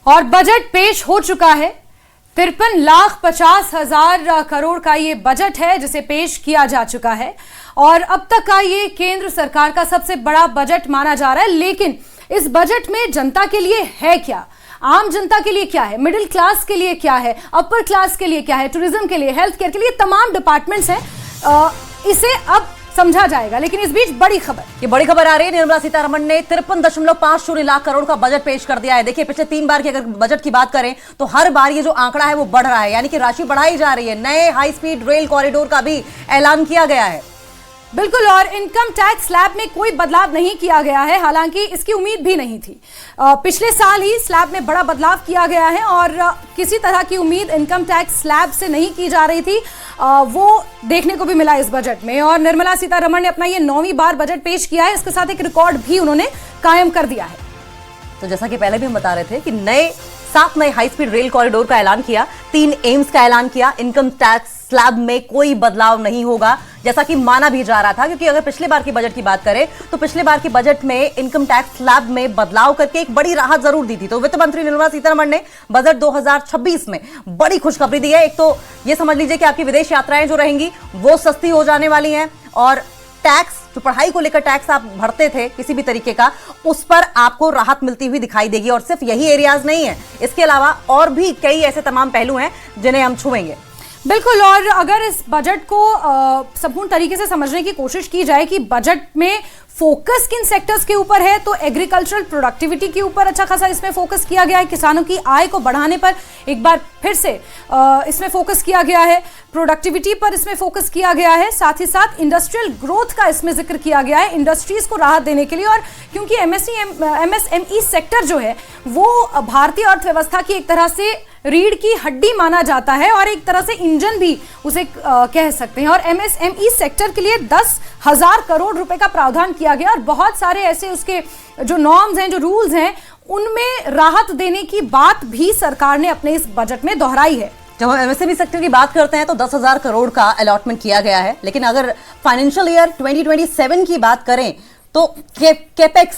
और बजट पेश हो चुका है। 53,50,000 करोड़ का ये बजट है जिसे पेश किया जा चुका है और अब तक का ये केंद्र सरकार का सबसे बड़ा बजट माना जा रहा है। लेकिन इस बजट में जनता के लिए है क्या, आम जनता के लिए क्या है, मिडिल क्लास के लिए क्या है, अपर क्लास के लिए क्या है, टूरिज्म के लिए, हेल्थ केयर के लिए, तमाम डिपार्टमेंट्स हैं, इसे अब समझा जाएगा। लेकिन इस बीच बड़ी खबर, ये बड़ी खबर आ रही है। निर्मला सीतारमण ने 53.50 लाख करोड़ का बजट पेश कर दिया है। देखिए, पिछले 3 बार की अगर बजट की बात करें तो हर बार ये जो आंकड़ा है वो बढ़ रहा है, यानी कि राशि बढ़ाई जा रही है। नए हाई स्पीड रेल कॉरिडोर का भी ऐलान किया गया है। बिल्कुल, और इनकम टैक्स स्लैब में कोई बदलाव नहीं किया गया है, हालांकि इसकी उम्मीद भी नहीं थी। पिछले साल ही स्लैब में बड़ा बदलाव किया गया है और किसी तरह की उम्मीद इनकम टैक्स स्लैब से नहीं की जा रही थी, वो देखने को भी मिला इस बजट में। और निर्मला सीतारमण ने अपना ये 9वीं बार बजट पेश किया है, इसके साथ एक रिकॉर्ड भी उन्होंने कायम कर दिया है। तो जैसा कि पहले भी हम बता रहे थे कि 7 नए हाई स्पीड रेल कॉरिडोर का ऐलान किया, 3 एम्स का ऐलान किया, इनकम टैक्स स्लैब में कोई बदलाव नहीं होगा जैसा कि माना भी जा रहा था। क्योंकि अगर पिछले बार की बजट की बात करें तो पिछले बार की बजट में इनकम टैक्स स्लैब में बदलाव करके एक बड़ी राहत जरूर दी थी। तो वित्त मंत्री निर्मला सीतारमण ने बजट 2026 में बड़ी खुशखबरी दी है। एक तो ये समझ लीजिए कि आपकी विदेश यात्राएं जो रहेंगी वो सस्ती हो जाने वाली हैं और टैक्स, जो पढ़ाई को लेकर टैक्स आप भरते थे किसी भी तरीके का, उस पर आपको राहत मिलती हुई दिखाई देगी। और सिर्फ यही एरियाज नहीं है, इसके अलावा और भी कई ऐसे तमाम पहलू हैं जिन्हें हम छुएंगे। बिल्कुल, और अगर इस बजट को संपूर्ण तरीके से समझने की कोशिश की जाए कि बजट में फोकस किन सेक्टर्स के ऊपर है, तो एग्रीकल्चरल प्रोडक्टिविटी के ऊपर अच्छा खासा इसमें फोकस किया गया है। किसानों की आय को बढ़ाने पर एक बार फिर से इसमें फोकस किया गया है, प्रोडक्टिविटी पर इसमें फोकस किया गया है, साथ ही साथ इंडस्ट्रियल ग्रोथ का इसमें जिक्र किया गया है, इंडस्ट्रीज को राहत देने के लिए। और क्योंकि एमएसएमई सेक्टर जो है वो भारतीय अर्थव्यवस्था की एक तरह से रीढ़ की हड्डी माना जाता है और एक तरह से इंजन भी उसे कह सकते हैं। और एमएसएमई सेक्टर के लिए 10,000 करोड़ रुपए का प्रावधान किया गया और बहुत सारे ऐसे उसके जो नॉर्म्स हैं, जो रूल्स हैं, उनमें राहत देने की बात भी सरकार ने अपने इस बजट में दोहराई है। जब हम एमएसएमई सेक्टर की बात करते हैं तो 10,000 करोड़ का अलॉटमेंट किया गया है। लेकिन अगर फाइनेंशियल ईयर 2027 की बात करें तो कैपेक्स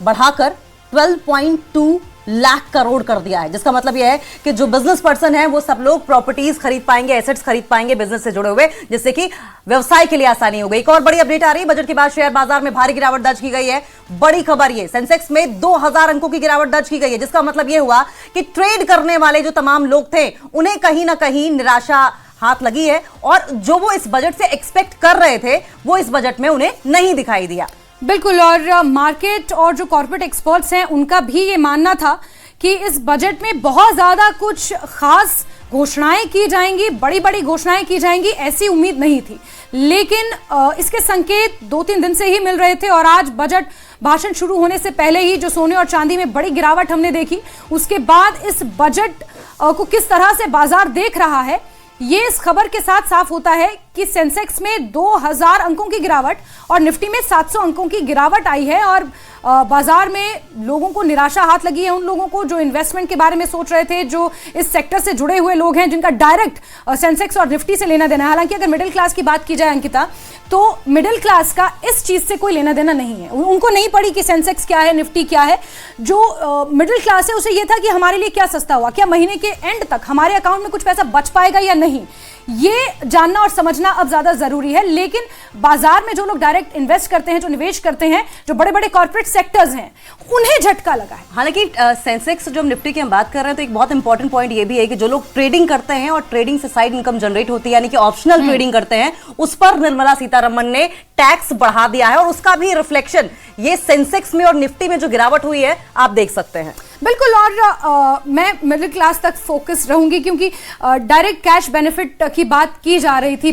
बढ़ाकर 12.2 लाख करोड़ कर दिया है, जिसका मतलब यह है कि जो बिजनेस पर्सन है वो सब लोग प्रॉपर्टीज खरीद पाएंगे, एसेट्स खरीद पाएंगे बिजनेस से जुड़े हुए, जिससे कि व्यवसाय के लिए आसानी हो गई। एक और बड़ी अपडेट आ रही है, बजट के बाद शेयर बाजार में भारी गिरावट दर्ज की गई है। बड़ी खबर ये, सेंसेक्स में 2000 अंकों की गिरावट दर्ज की गई है, जिसका मतलब यह हुआ कि ट्रेड करने वाले जो तमाम लोग थे उन्हें कहीं ना कहीं निराशा हाथ लगी है और जो वो इस बजट से एक्सपेक्ट कर रहे थे वो इस बजट में उन्हें नहीं दिखाई दिया। बिल्कुल, और मार्केट और जो कॉर्पोरेट एक्सपर्ट्स हैं उनका भी ये मानना था कि इस बजट में बहुत ज्यादा कुछ खास घोषणाएं की जाएंगी, बड़ी बड़ी घोषणाएं की जाएंगी, ऐसी उम्मीद नहीं थी। लेकिन इसके संकेत 2-3 दिन से ही मिल रहे थे और आज बजट भाषण शुरू होने से पहले ही जो सोने और चांदी में बड़ी गिरावट हमने देखी, उसके बाद इस बजट को किस तरह से बाजार देख रहा है ये इस खबर के साथ साफ होता है कि सेंसेक्स में 2000 अंकों की गिरावट और निफ्टी में 700 अंकों की गिरावट आई है और बाजार में लोगों को निराशा हाथ लगी है। उन लोगों को जो इन्वेस्टमेंट के बारे में सोच रहे थे, जो इस सेक्टर से जुड़े हुए लोग हैं, जिनका डायरेक्ट सेंसेक्स और निफ्टी से लेना देना है। हालांकि अगर मिडिल क्लास की बात की जाए अंकिता, तो मिडिल क्लास का इस चीज से कोई लेना देना नहीं है। उनको नहीं पड़ी कि सेंसेक्स क्या है, निफ्टी क्या है। जो मिडिल क्लास है उसे यह था कि हमारे लिए क्या सस्ता हुआ, क्या महीने के एंड तक हमारे अकाउंट में कुछ पैसा बच पाएगा या नहीं, ये जानना और समझना अब ज्यादा जरूरी है। लेकिन बाजार में जो लोग डायरेक्ट इन्वेस्ट करते हैं, जो निवेश करते हैं, जो बड़े बड़े कॉर्पोरेट सेक्टर्स हैं, उन्हें झटका लगा है। हालांकि सेंसेक्स जो निफ्टी की हम बात कर रहे हैं तो एक बहुत इंपॉर्टेंट पॉइंट ये भी है कि जो लोग ट्रेडिंग करते हैं और ट्रेडिंग से साइड इनकम जनरेट होती है, यानी कि ऑप्शनल ट्रेडिंग करते हैं, उस पर निर्मला सीतारमण ने टैक्स बढ़ा दिया है और उसका भी रिफ्लेक्शन ये सेंसेक्स में और निफ्टी में जो गिरावट हुई है आप देख सकते हैं। बिल्कुल, और मैं मिडिल क्लास तक फोकस रहूंगी क्योंकि डायरेक्ट कैश बेनिफिट की बात की जा रही थी।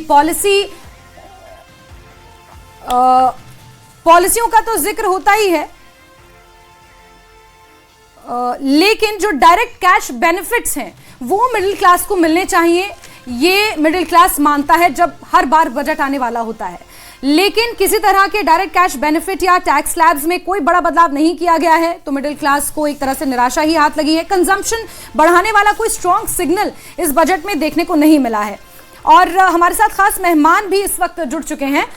पॉलिसियों का तो जिक्र होता ही है, लेकिन जो डायरेक्ट कैश बेनिफिट्स हैं वो मिडिल क्लास को मिलने चाहिए, ये मिडिल क्लास मानता है जब हर बार बजट आने वाला होता है। लेकिन किसी तरह के डायरेक्ट कैश बेनिफिट या टैक्स स्लैब्स में कोई बड़ा बदलाव नहीं किया गया है, तो मिडिल क्लास को एक तरह से निराशा ही हाथ लगी है। कंजम्पशन बढ़ाने वाला कोई स्ट्रॉन्ग सिग्नल इस बजट में देखने को नहीं मिला है। और हमारे साथ खास मेहमान भी इस वक्त जुड़ चुके हैं।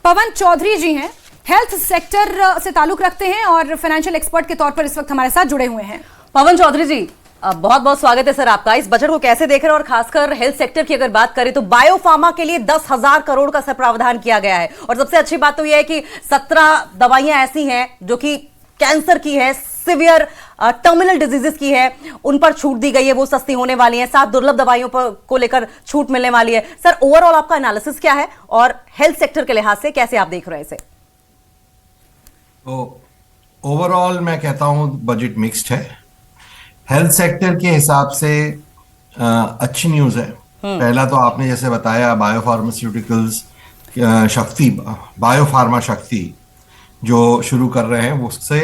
पवन चौधरी जी हैं, हेल्थ सेक्टर से ताल्लुक रखते हैं और फाइनेंशियल एक्सपर्ट के तौर पर इस वक्त हमारे साथ जुड़े हुए हैं। पवन चौधरी जी, बहुत बहुत स्वागत है सर आपका। इस बजट को कैसे देख रहे हैं, और खासकर हेल्थ सेक्टर की अगर बात करें तो बायो फार्मा के लिए 10,000 करोड़ का सर प्रावधान किया गया है। और सबसे अच्छी बात तो यह है कि 17 दवाइयां ऐसी हैं जो कि कैंसर की है, सिवियर टर्मिनल डिजीजेस की है, उन पर छूट दी गई है, वो सस्ती होने वाली है। 7 दुर्लभ दवाइयों पर को लेकर छूट मिलने वाली है। सर ओवरऑल आपका एनालिसिस क्या है और हेल्थ सेक्टर के लिहाज से कैसे आप देख रहे हैं इसे? तो ओवरऑल मैं कहता हूं बजट मिक्स्ड है। हेल्थ सेक्टर के हिसाब से अच्छी न्यूज़ है। पहला तो आपने जैसे बताया बायोफार्मास्यूटिकल्स शक्ति, बायोफार्मा शक्ति जो शुरू कर रहे हैं, उससे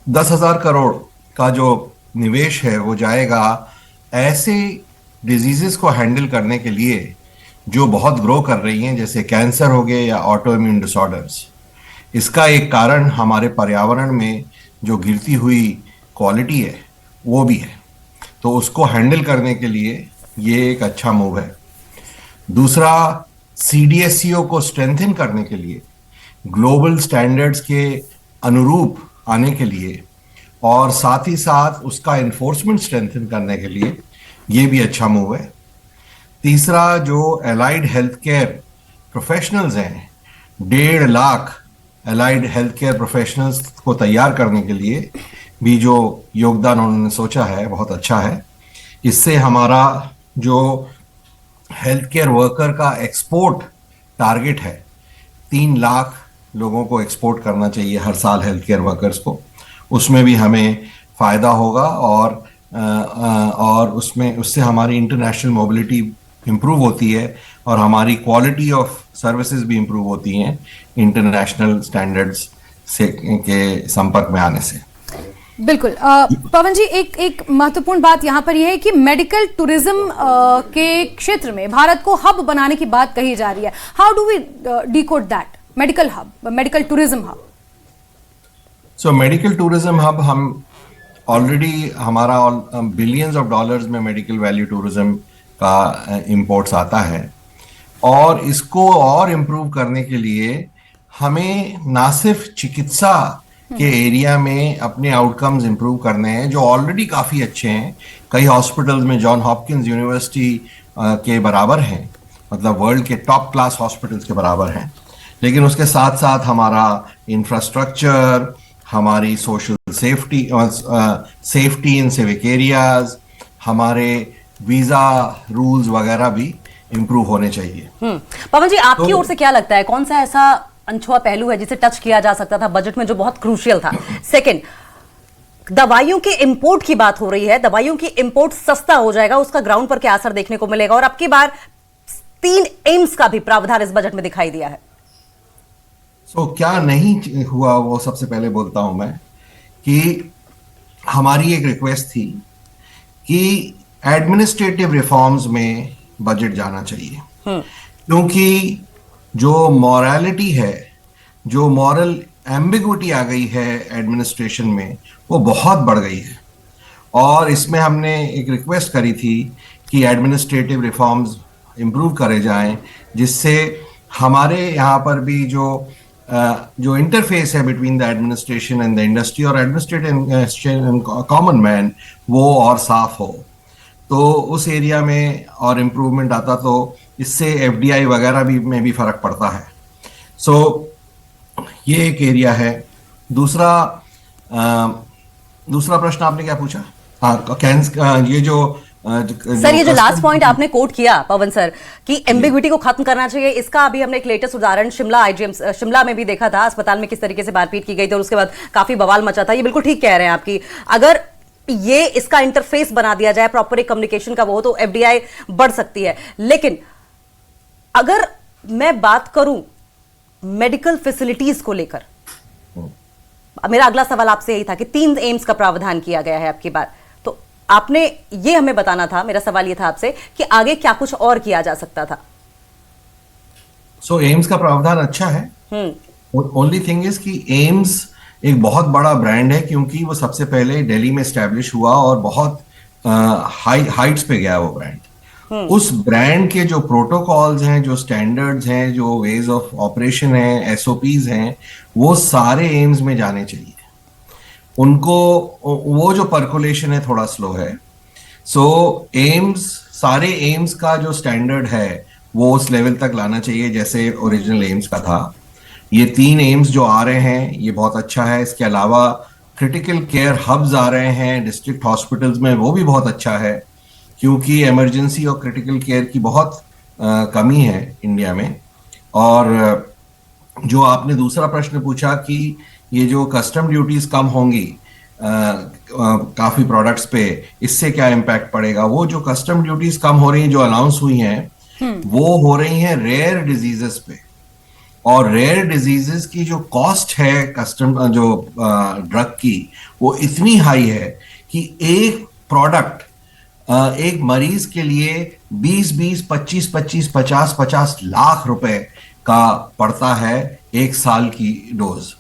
10,000 करोड़ का जो निवेश है वो जाएगा ऐसे डिजीजेस को हैंडल करने के लिए जो बहुत ग्रो कर रही हैं, जैसे कैंसर हो गए या ऑटो इम्यून डिसऑर्डर्स। इसका एक कारण हमारे पर्यावरण में जो गिरती हुई क्वालिटी है वो भी है, तो उसको हैंडल करने के लिए ये एक अच्छा मूव है। दूसरा, CDSCO को स्ट्रेंथन करने के लिए, ग्लोबल स्टैंडर्ड्स के अनुरूप आने के लिए, और साथ ही साथ उसका इन्फोर्समेंट स्ट्रेंथन करने के लिए ये भी अच्छा मूव है। तीसरा, जो एलाइड हेल्थ केयर प्रोफेशनल्स हैं, 1.5 lakh allied health care professionals को तैयार करने के लिए भी जो योगदान उन्होंने सोचा है बहुत अच्छा है। इससे हमारा जो हेल्थ केयर वर्कर का एक्सपोर्ट टारगेट है, 3 लाख लोगों को एक्सपोर्ट करना चाहिए हर साल हेल्थ केयर वर्कर्स को, उसमें भी हमें फ़ायदा होगा। और उससे हमारी इंटरनेशनल मोबिलिटी इम्प्रूव होती है और हमारी क्वालिटी ऑफ सर्विसेज भी इम्प्रूव होती हैं इंटरनेशनल स्टैंडर्ड्स से के संपर्क में आने से। बिल्कुल। पवन जी, एक महत्वपूर्ण बात यहाँ पर यह है कि मेडिकल टूरिज्म के क्षेत्र में भारत को हब बनाने की बात कही जा रही है। How do we decode that medical hub, medical tourism hub? So medical tourism hub, हम ऑलरेडी हमारा बिलियंस ऑफ डॉलर्स में मेडिकल वैल्यू टूरिज्म का इंपोर्ट्स आता है, और इसको और इम्प्रूव करने के लिए हमें ना सिर्फ चिकित्सा के एरिया में अपने आउटकम्स इम्प्रूव करने हैं जो ऑलरेडी काफ़ी अच्छे हैं। कई हॉस्पिटल्स में जॉन हॉपकिंस यूनिवर्सिटी के बराबर हैं, मतलब वर्ल्ड के टॉप क्लास हॉस्पिटल्स के बराबर हैं, लेकिन उसके साथ साथ हमारा इंफ्रास्ट्रक्चर, हमारी social safety in civic areas, हमारे वीज़ा रूल्स वगैरह भी इम्प्रूव होने चाहिए। पवन जी, आपकी ओर से क्या लगता है, कौन सा ऐसा अनछुआ पहलू है जिसे टच किया जा सकता था बजट में जो बहुत क्रूशियल था? सेकंड, दवाइयों के इंपोर्ट की बात हो रही है, दवाइयों की इंपोर्ट सस्ता हो जाएगा, उसका ग्राउंड पर क्या असर देखने को मिलेगा? और अब की बार 3 एम्स का भी प्रावधान इस बजट में दिखाई दिया है। क्या नहीं हुआ वो सबसे पहले बोलता हूं मैं कि हमारी एक रिक्वेस्ट थी कि एडमिनिस्ट्रेटिव रिफॉर्म्स में बजट जाना चाहिए, क्योंकि जो मॉरलिटी है, जो मॉरल एम्बिग्विटी आ गई है एडमिनिस्ट्रेशन में, वो बहुत बढ़ गई है। और इसमें हमने एक रिक्वेस्ट करी थी कि एडमिनिस्ट्रेटिव रिफॉर्म्स इम्प्रूव करे जाएं, जिससे हमारे यहाँ पर भी जो इंटरफेस है between the administration and the industry और एडमिनिस्ट्रेशन कॉमन मैन, वो और साफ हो। तो उस एरिया में और इम्प्रूवमेंट आता तो इससे FDI वगैरह भी में भी फर्क पड़ता है। ये एक एरिया है। दूसरा प्रश्न आपने क्या पूछा? ये जो सर, ये जो लास्ट पॉइंट आपने कोट किया पवन सर कि एम्बिग्विटी को खत्म करना चाहिए, इसका अभी हमने एक लेटेस्ट उदाहरण शिमला में भी देखा था। अस्पताल में किस तरीके से मारपीट की गई थी और उसके बाद काफी बवाल मचा था। ये बिल्कुल ठीक कह रहे हैं आपकी, अगर ये इसका इंटरफेस बना दिया जाए, प्रॉपर एक कम्युनिकेशन का, वो तो FDI बढ़ सकती है। लेकिन अगर मैं बात करूं मेडिकल फैसिलिटीज को लेकर, मेरा अगला सवाल आपसे यही था कि 3 एम्स का प्रावधान किया गया है आपकी बार, तो आपने ये हमें बताना था, मेरा सवाल ये था आपसे कि आगे क्या कुछ और किया जा सकता था? एम्स का प्रावधान अच्छा है। ओनली थिंग इज कि एम्स एक बहुत बड़ा ब्रांड है, क्योंकि वो सबसे पहले दिल्ली में एस्टैब्लिश हुआ और बहुत हाइट्स पे गया वो ब्रांड। उस ब्रांड के जो प्रोटोकॉल्स हैं, जो स्टैंडर्ड्स हैं, जो वेज ऑफ ऑपरेशन हैं, SOPs हैं, वो सारे एम्स में जाने चाहिए। उनको वो जो पर्कुलेशन है थोड़ा स्लो है। सो एम्स, सारे एम्स का जो स्टैंडर्ड है वो उस लेवल तक लाना चाहिए जैसे ओरिजिनल एम्स का था। ये 3 एम्स जो आ रहे हैं ये बहुत अच्छा है। इसके अलावा क्रिटिकल केयर हब्स आ रहे हैं डिस्ट्रिक्ट हॉस्पिटल्स में, वो भी बहुत अच्छा है, क्योंकि इमरजेंसी और क्रिटिकल केयर की बहुत कमी है इंडिया में। और जो आपने दूसरा प्रश्न पूछा कि ये जो कस्टम ड्यूटीज कम होंगी काफी प्रोडक्ट्स पे, इससे क्या इम्पैक्ट पड़ेगा? वो जो कस्टम ड्यूटीज कम हो रही हैं, जो अनाउंस हुई हैं, वो हो रही हैं रेयर डिजीजेस पे। और रेयर डिजीजेस की जो कॉस्ट है कस्टम जो ड्रग की, वो इतनी हाई है कि एक प्रोडक्ट एक मरीज के लिए 20-20, 25-25, 50-50 लाख रुपए का पड़ता है एक साल की डोज।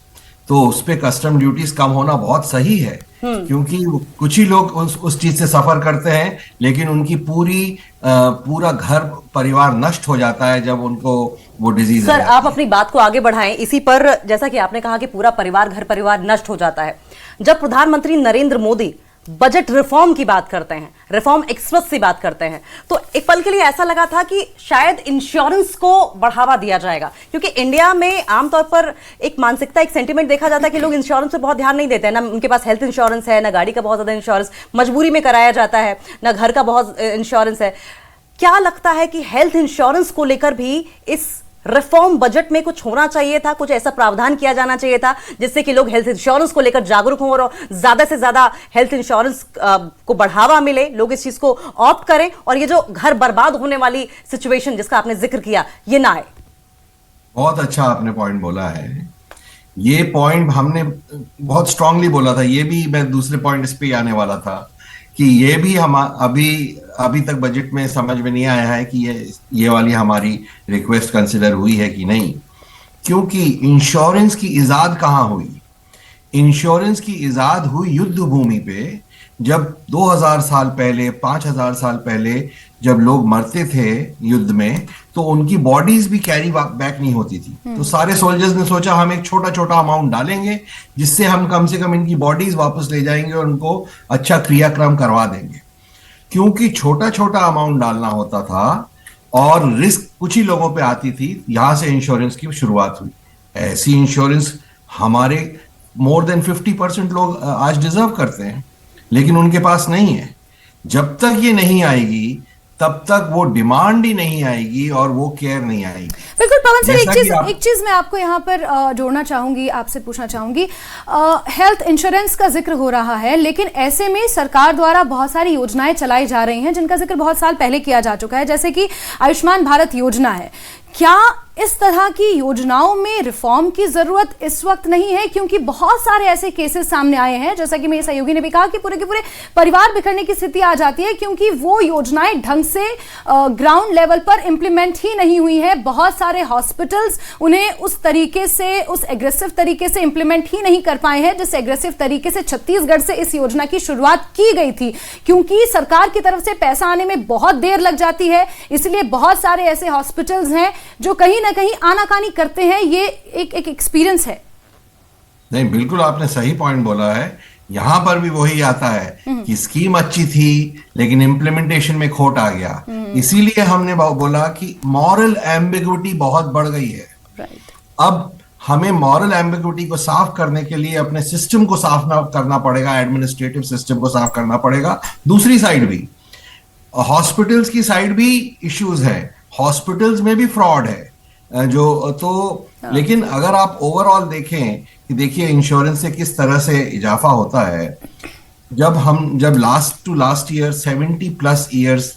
तो उस पे कस्टम ड्यूटीज कम होना बहुत सही है, क्योंकि कुछ ही लोग उस चीज से सफर करते हैं, लेकिन उनकी पूरा घर परिवार नष्ट हो जाता है जब उनको वो डिजीज। सर, आप अपनी बात को आगे बढ़ाएं इसी पर। जैसा कि आपने कहा कि पूरा परिवार, घर परिवार नष्ट हो जाता है, जब प्रधानमंत्री नरेंद्र मोदी बजट रिफॉर्म की बात करते हैं, रिफॉर्म एक्सप्रेस की बात करते हैं, तो एक पल के लिए ऐसा लगा था कि शायद इंश्योरेंस को बढ़ावा दिया जाएगा, क्योंकि इंडिया में आमतौर पर एक मानसिकता, एक सेंटिमेंट देखा जाता है कि लोग इंश्योरेंस पे बहुत ध्यान नहीं देते हैं। ना उनके पास हेल्थ इंश्योरेंस है, ना गाड़ी का बहुत ज्यादा इंश्योरेंस मजबूरी में कराया जाता है, ना घर का बहुत इंश्योरेंस है। क्या लगता है कि हेल्थ इंश्योरेंस को लेकर भी इस रिफॉर्म बजट में कुछ होना चाहिए था, कुछ ऐसा प्रावधान किया जाना चाहिए था जिससे कि लोग हेल्थ इंश्योरेंस को लेकर जागरूक हों और ज्यादा से ज्यादा हेल्थ इंश्योरेंस को बढ़ावा मिले, लोग इस चीज को ऑप्ट करें और ये जो घर बर्बाद होने वाली सिचुएशन जिसका आपने जिक्र किया, ये ना आए? बहुत अच्छा आपने पॉइंट बोला है। ये पॉइंट हमने बहुत स्ट्रांगली बोला था, ये भी मैं दूसरे पॉइंट इस पे आने वाला था कि ये भी हम अभी तक बजट में समझ में नहीं आया है कि ये वाली हमारी रिक्वेस्ट कंसिडर हुई है कि नहीं। क्योंकि इंश्योरेंस की इजाद कहाँ हुई? इंश्योरेंस की इजाद हुई युद्ध भूमि पे, जब 2000 साल पहले, 5000 साल पहले जब लोग मरते थे युद्ध में, तो उनकी बॉडीज भी कैरी बैक नहीं होती थी। तो सारे सोल्जर्स ने सोचा हम एक छोटा छोटा अमाउंट डालेंगे जिससे हम कम से कम इनकी बॉडीज वापस ले जाएंगे और उनको अच्छा क्रियाक्रम करवा देंगे। क्योंकि छोटा छोटा अमाउंट डालना होता था और रिस्क कुछ ही लोगों पे आती थी, यहां से इंश्योरेंस की शुरुआत हुई। ऐसी इंश्योरेंस हमारे मोर देन 50% लोग आज डिजर्व करते हैं, लेकिन उनके पास नहीं है। जब तक ये नहीं आएगी तब तक वो डिमांड ही नहीं आएगी और वो केयर नहीं आएगी। बिल्कुल पवन सर, एक चीज मैं आपको यहाँ पर जोड़ना चाहूंगी, आपसे पूछना चाहूंगी। हेल्थ इंश्योरेंस का जिक्र हो रहा है, लेकिन ऐसे में सरकार द्वारा बहुत सारी योजनाएं चलाई जा रही हैं जिनका जिक्र बहुत साल पहले किया जा चुका है, जैसे कि आयुष्मान भारत योजना है। क्या इस तरह की योजनाओं में रिफॉर्म की जरूरत इस वक्त नहीं है? क्योंकि बहुत सारे ऐसे केसेस सामने आए हैं, जैसा कि मेरे सहयोगी ने भी कहा, कि पूरे के पूरे परिवार बिखरने की स्थिति आ जाती है क्योंकि वो योजनाएं ढंग से ग्राउंड लेवल पर इंप्लीमेंट ही नहीं हुई है। बहुत सारे हॉस्पिटल्स उन्हें उस तरीके से, उस एग्रेसिव तरीके से इंप्लीमेंट ही नहीं कर पाए हैं जिस एग्रेसिव तरीके से छत्तीसगढ़ से इस योजना की शुरुआत की गई थी। क्योंकि सरकार की तरफ से पैसा आने में बहुत देर लग जाती है, इसलिए बहुत सारे ऐसे हॉस्पिटल्स हैं जो कहीं ना कहीं आनाकानी करते हैं। ये एक एक्सपीरियंस है। नहीं, बिल्कुल आपने सही पॉइंट बोला है। यहां पर भी वही आता है कि स्कीम अच्छी थी लेकिन इंप्लीमेंटेशन में खोट आ गया। इसीलिए हमने बोला कि मॉरल एम्बिग्विटी बहुत बढ़ गई है। अब हमें मॉरल एम्बिग्विटी को साफ करने के लिए अपने सिस्टम को साफ करना पड़ेगा, एडमिनिस्ट्रेटिव सिस्टम को साफ करना पड़ेगा। दूसरी साइड भी, हॉस्पिटल्स की साइड भी इश्यूज है, हॉस्पिटल्स में भी फ्रॉड है लेकिन अगर आप ओवरऑल देखें कि देखिए इंश्योरेंस से किस तरह से इजाफा होता है। जब last to last year 70+ years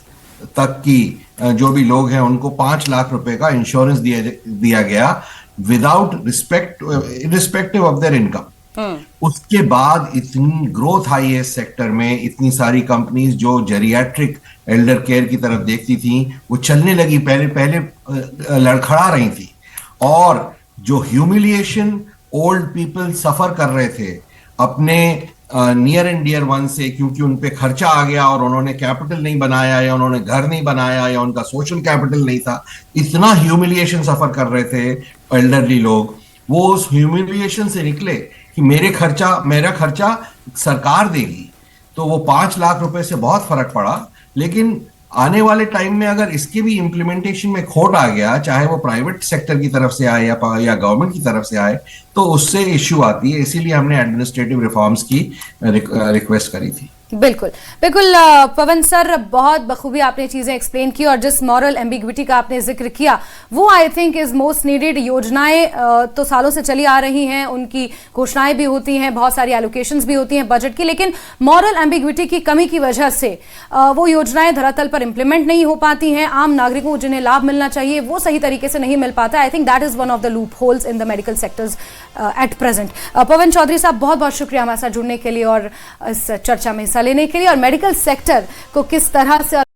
तक की जो भी लोग हैं उनको 5 लाख रुपए का इंश्योरेंस दिया गया without irrespective of their income. उसके बाद इतनी ग्रोथ आई है इस सेक्टर में, इतनी सारी कंपनीज जो जेरियाट्रिक एल्डर केयर की तरफ देखती थी वो चलने लगी, पहले लड़खड़ा रही थी। और जो ह्यूमिलिएशन ओल्ड पीपल सफर कर रहे थे अपने नियर एंड डियर वन से, क्योंकि उन पे खर्चा आ गया और उन्होंने कैपिटल नहीं बनाया या उन्होंने घर नहीं बनाया या उनका सोशल कैपिटल नहीं था, इतना ह्यूमिलिएशन सफर कर रहे थे एल्डरली लोग, वो उस ह्यूमिलिएशन से निकले कि मेरा खर्चा सरकार देगी, तो वो 5 लाख रुपए से बहुत फर्क पड़ा। लेकिन आने वाले टाइम में अगर इसके भी इम्प्लीमेंटेशन में खोट आ गया, चाहे वो प्राइवेट सेक्टर की तरफ से आए या गवर्नमेंट की तरफ से आए, तो उससे इश्यू आती है। इसीलिए हमने एडमिनिस्ट्रेटिव रिफॉर्म्स की रिक्वेस्ट करी थी। बिल्कुल बिल्कुल पवन सर, बहुत बखूबी आपने चीजें एक्सप्लेन की और जिस मॉरल एम्बिग्विटी का आपने जिक्र किया वो I think is most needed. योजनाएं तो सालों से चली आ रही हैं, उनकी घोषणाएं भी होती हैं, बहुत सारी एलोकेशंस भी होती हैं बजट की, लेकिन मॉरल एम्बिग्विटी की कमी की वजह से वो योजनाएं धरातल पर इंप्लीमेंट नहीं हो पाती हैं। आम नागरिकों को जिन्हें लाभ मिलना चाहिए वो सही तरीके से नहीं मिल पाता। I think that is one of the loopholes in the medical sectors at present. Pawan Chaudhary Sahab, बहुत बहुत शुक्रिया हमारे साथ जुड़ने के लिए और इस चर्चा में हिस्सा लेने के लिए, और मेडिकल सेक्टर को किस तरह से